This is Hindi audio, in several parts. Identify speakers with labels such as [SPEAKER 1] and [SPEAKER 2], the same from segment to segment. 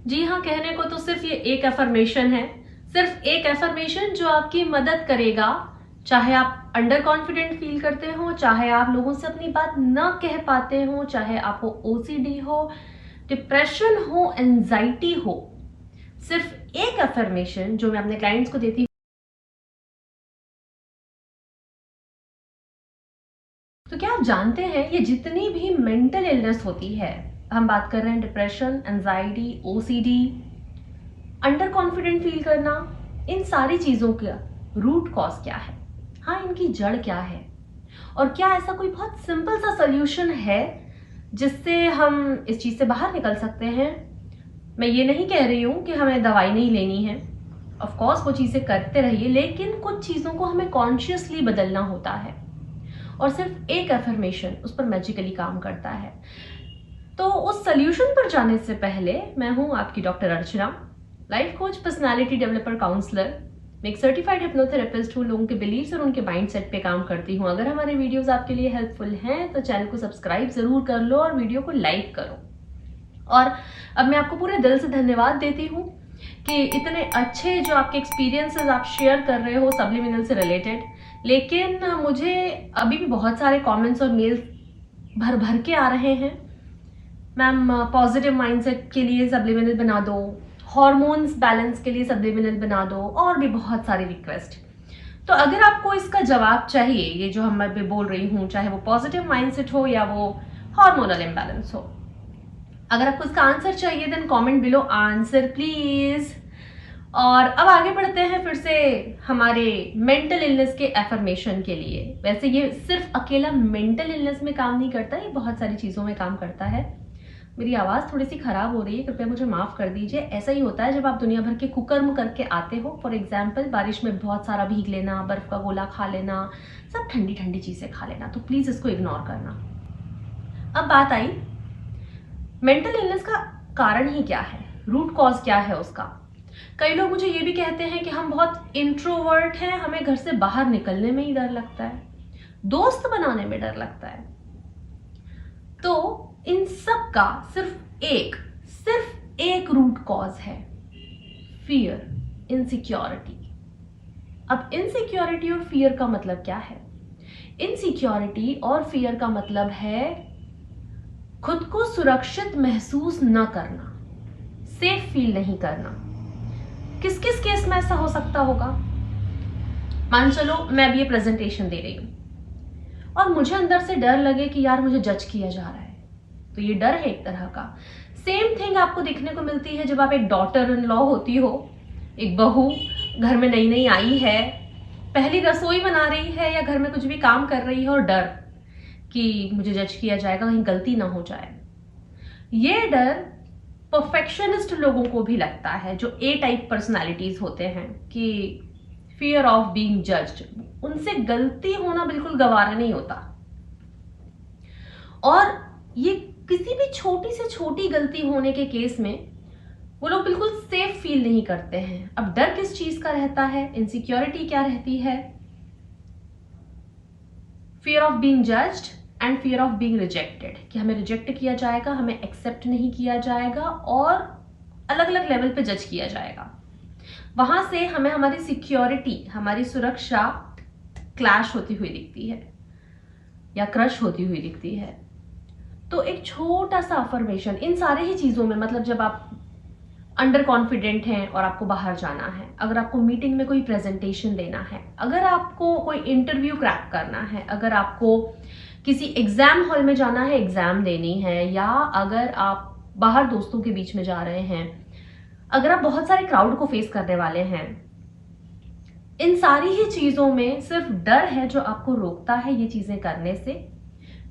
[SPEAKER 1] जी हाँ, कहने को तो सिर्फ ये एक एफर्मेशन है, सिर्फ एक एफर्मेशन जो आपकी मदद करेगा, चाहे आप अंडर कॉन्फिडेंट फील करते हो, चाहे आप लोगों से अपनी बात न कह पाते हो, चाहे आपको ओसीडी हो, डिप्रेशन हो, एंजाइटी हो। सिर्फ एक एफर्मेशन जो मैं अपने क्लाइंट्स को देती हूँ। तो क्या आप जानते हैं, ये जितनी भी मेंटल इलनेस होती है, हम बात कर रहे हैं depression, anxiety, OCD, under confident feel करना, इन सारी चीजों का रूट कॉज क्या है? हाँ, इनकी जड़ क्या है? और क्या ऐसा कोई बहुत सिंपल सा सोल्यूशन है जिससे हम इस चीज से बाहर निकल सकते हैं? मैं ये नहीं कह रही हूं कि हमें दवाई नहीं लेनी है, ऑफ कोर्स वो चीजें करते रहिए, लेकिन कुछ चीजों को हमें कॉन्शियसली बदलना होता है और सिर्फ एक एफर्मेशन उस पर मैजिकली काम करता है। तो उस सोल्यूशन पर जाने से पहले, मैं हूं आपकी doctor Archana, life coach, personality developer, counsellor. मैं एक सर्टिफाइड हिप्नोथेरेपिस्ट हूँ, लोगों के बिलीव्स और उनके माइंडसेट पे काम करती हूँ। अगर हमारे वीडियोस आपके लिए हेल्पफुल हैं तो चैनल को सब्सक्राइब जरूर कर लो और वीडियो को लाइक करो। और अब मैं आपको पूरे दिल से धन्यवाद देती हूँ कि इतने अच्छे जो आपके एक्सपीरियंसेस आप शेयर कर रहे हो सब्लिमिनल से रिलेटेड। लेकिन मुझे अभी भी बहुत सारे कमेंट्स और मेल्स भर भर के आ रहे हैं, मैम पॉजिटिव माइंडसेट के लिए सब्लिमिनल बना दो, हॉर्मोन्स बैलेंस के लिए सब्लिमिनल बना दो, और भी बहुत सारी रिक्वेस्ट। तो अगर आपको इसका जवाब चाहिए, ये जो हम अभी बोल रही हूँ, चाहे वो पॉजिटिव माइंडसेट हो या वो हार्मोनल इम्बैलेंस हो, अगर आपको इसका आंसर चाहिए then comment below answer please. और अब आगे बढ़ते हैं फिर से हमारे मेंटल इलनेस के एफर्मेशन के लिए। वैसे ये सिर्फ अकेला मेंटल इलनेस में काम नहीं करता, ये बहुत सारी चीजों में काम करता है। मेरी आवाज थोड़ी सी खराब हो रही है, कृपया मुझे माफ कर दीजिए। ऐसा ही होता है जब आप दुनिया भर के कुकर्म करके आते हो। फॉर एग्जाम्पल, बारिश में बहुत सारा भीग लेना, बर्फ का गोला खा लेना, सब ठंडी ठंडी चीजें खा लेना, तो प्लीज इसको इग्नोर करना। अब बात आई मेंटल इलनेस का कारण ही क्या है, रूट कॉज क्या है उसका। कई लोग मुझे ये भी कहते हैं कि हम बहुत इंट्रोवर्ट हैं, हमें घर से बाहर निकलने में ही डर लगता है, दोस्त बनाने में डर लगता है। तो इन सब का सिर्फ एक रूट कॉज है, फियर, इनसिक्योरिटी। अब इनसिक्योरिटी और फियर का मतलब क्या है? इनसिक्योरिटी और फियर का मतलब है खुद को सुरक्षित महसूस न करना, सेफ फील नहीं करना। किस किस केस में ऐसा हो सकता होगा? मान चलो मैं अभी ये प्रेजेंटेशन दे रही हूं और मुझे अंदर से डर लगे कि यार मुझे जज किया जा रहा है, तो ये डर है एक तरह का। सेम थिंग आपको देखने को मिलती है जब आप एक डॉटर इन लॉ होती हो, एक बहू घर में नई नई आई है, पहली रसोई बना रही है या घर में कुछ भी काम कर रही है, और डर कि मुझे जज किया जाएगा, कहीं गलती ना हो जाए। ये डर परफेक्शनिस्ट लोगों को भी लगता है, जो ए टाइप पर्सनालिटीज होते हैं, कि फियर ऑफ बीइंग जज्ड, उनसे गलती होना बिल्कुल गवारा नहीं होता। और ये किसी भी छोटी से छोटी गलती होने के केस में वो लोग बिल्कुल सेफ फील नहीं करते हैं। अब डर किस चीज का रहता है, इनसिक्योरिटी क्या रहती है? Fear of being judged and fear of being rejected, कि हमें रिजेक्ट किया जाएगा, हमें एक्सेप्ट नहीं किया जाएगा और अलग अलग लेवल पे जज किया जाएगा। वहां से हमें हमारी सिक्योरिटी, हमारी सुरक्षा क्लैश होती हुई दिखती है या क्रश होती हुई दिखती है। तो एक छोटा सा अफर्मेशन इन सारे ही चीजों में, मतलब जब आप अंडर कॉन्फिडेंट हैं और आपको बाहर जाना है, अगर आपको मीटिंग में कोई प्रेजेंटेशन देना है, अगर आपको कोई इंटरव्यू क्रैक करना है, अगर आपको किसी एग्जाम हॉल में जाना है, एग्जाम देनी है, या अगर आप बाहर दोस्तों के बीच में जा रहे हैं, अगर आप बहुत सारे क्राउड को फेस करने वाले हैं, इन सारी ही चीजों में सिर्फ डर है जो आपको रोकता है ये चीजें करने से,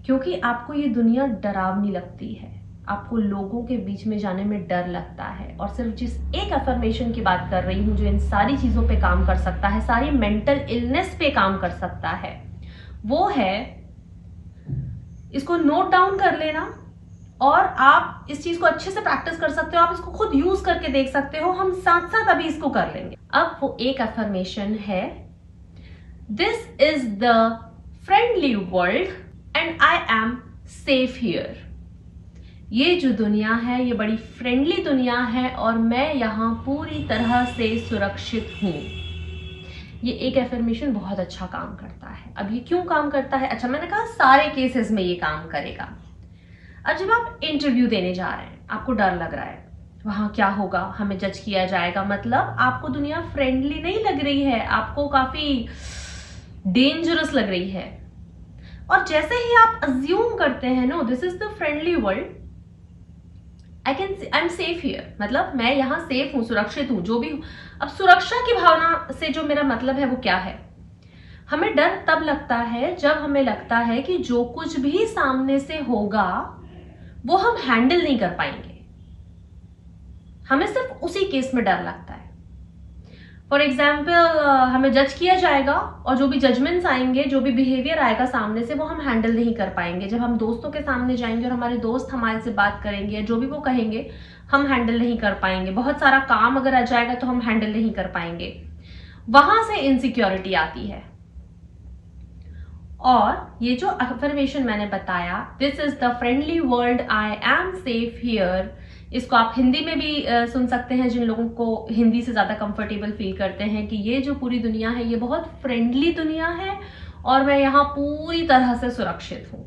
[SPEAKER 1] क्योंकि आपको ये दुनिया डरावनी लगती है, आपको लोगों के बीच में जाने में डर लगता है। और सिर्फ जिस एक अफर्मेशन की बात कर रही हूं जो इन सारी चीजों पे काम कर सकता है, सारी मेंटल इलनेस पे काम कर सकता है, वो है, इसको नोट डाउन कर लेना और आप इस चीज को अच्छे से प्रैक्टिस कर सकते हो, आप इसको खुद यूज करके देख सकते हो। हम साथ साथ अभी इसको कर लेंगे। अब वो एक अफर्मेशन है, this is the friendly world and I am safe here. ये जो दुनिया है ये बड़ी फ्रेंडली दुनिया है और मैं यहाँ पूरी तरह से सुरक्षित हूँ। ये एक एफर्मेशन बहुत अच्छा काम करता है। अब ये क्यों काम करता है? अच्छा, मैंने कहा सारे केसेस में ये काम करेगा। अब जब आप इंटरव्यू देने जा रहे हैं, आपको डर लग रहा है वहां क्या होगा, हमें जज किया जाएगा, मतलब आपको दुनिया फ्रेंडली नहीं लग रही है, आपको काफी डेंजरस लग रही है। और जैसे ही आप अज्यूम करते हैं no this is the friendly world, I am safe here, मतलब मैं यहाँ सेफ हूं, सुरक्षित हूं, जो भी हूं। अब सुरक्षा की भावना से जो मेरा मतलब है वो क्या है? हमें डर तब लगता है जब हमें लगता है कि जो कुछ भी सामने से होगा वो हम हैंडल नहीं कर पाएंगे। हमें सिर्फ उसी केस में डर लगता है। फॉर एग्जाम्पल हमें जज किया जाएगा और जो भी जजमेंट्स आएंगे, जो भी बिहेवियर आएगा सामने से, वो हम हैंडल नहीं कर पाएंगे। जब हम दोस्तों के सामने जाएंगे और हमारे दोस्त हमारे से बात करेंगे, जो भी वो कहेंगे हम हैंडल नहीं कर पाएंगे। बहुत सारा काम अगर आ जाएगा तो हम हैंडल नहीं कर पाएंगे। वहां से इनसिक्योरिटी आती है। और ये जो अफर्मेशन मैंने बताया, this is the friendly world, I am safe here, इसको आप हिंदी में भी सुन सकते हैं जिन लोगों को हिंदी से ज्यादा कंफर्टेबल फील करते हैं कि ये जो पूरी दुनिया है ये बहुत फ्रेंडली दुनिया है और मैं यहाँ पूरी तरह से सुरक्षित हूं।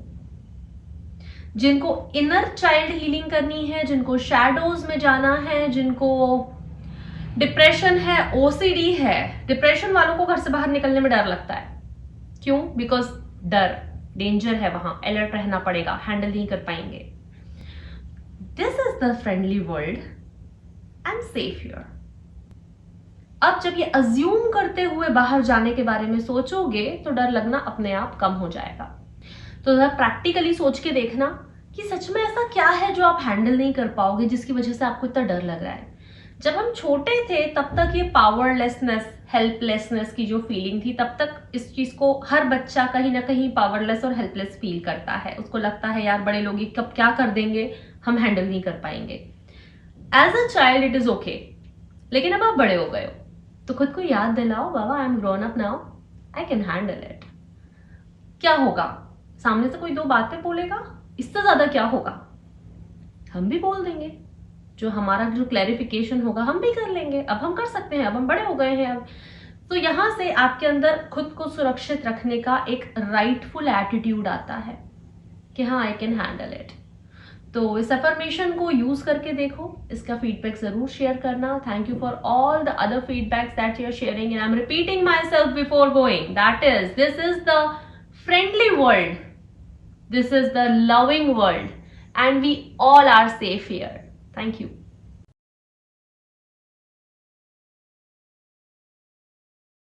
[SPEAKER 1] जिनको इनर चाइल्ड हीलिंग करनी है, जिनको शैडोज में जाना है, जिनको डिप्रेशन है, ओसीडी है, डिप्रेशन वालों को घर से बाहर निकलने में डर लगता है। क्यों? बिकॉज डर, डेंजर है, वहां अलर्ट रहना पड़ेगा, हैंडल नहीं कर पाएंगे। This is the friendly world, I am safe here. अब जब ये अज्यूम करते हुए बाहर जाने के बारे में सोचोगे तो डर लगना अपने आप कम हो जाएगा। तो जरा प्रैक्टिकली सोच के देखना कि सच में ऐसा क्या है जो आप हैंडल नहीं कर पाओगे, जिसकी वजह से आपको इतना डर लग रहा है। जब हम छोटे थे तब तक ये पावरलेसनेस, हेल्पलेसनेस की जो फीलिंग थी, तब तक इस चीज को हर बच्चा कहीं ना कहीं पावरलेस और हेल्पलेस फील करता है। उसको लगता है यार बड़े लोग कब क्या कर देंगे, हम हैंडल नहीं कर पाएंगे। As a child it is okay, लेकिन अब आप बड़े हो गए हो तो खुद को याद दिलाओ, बाबा I am grown up now, I can handle it. क्या होगा? सामने से कोई दो बातें बोलेगा, इससे ज्यादा क्या होगा? हम भी बोल देंगे, जो हमारा जो क्लैरिफिकेशन होगा हम भी कर लेंगे। अब हम कर सकते हैं, अब हम बड़े हो गए हैं। अब तो यहां से आपके अंदर खुद को सुरक्षित रखने का एक राइटफुल एटीट्यूड आता है कि हाँ आई कैन हैंडल इट। तो इस अफर्मेशन को यूज करके देखो, इसका फीडबैक जरूर शेयर करना। Thank you for all the other feedbacks that you are sharing and I am repeating myself before going, that is this is the friendly world, this is the loving world, and we all are safe here. Thank you.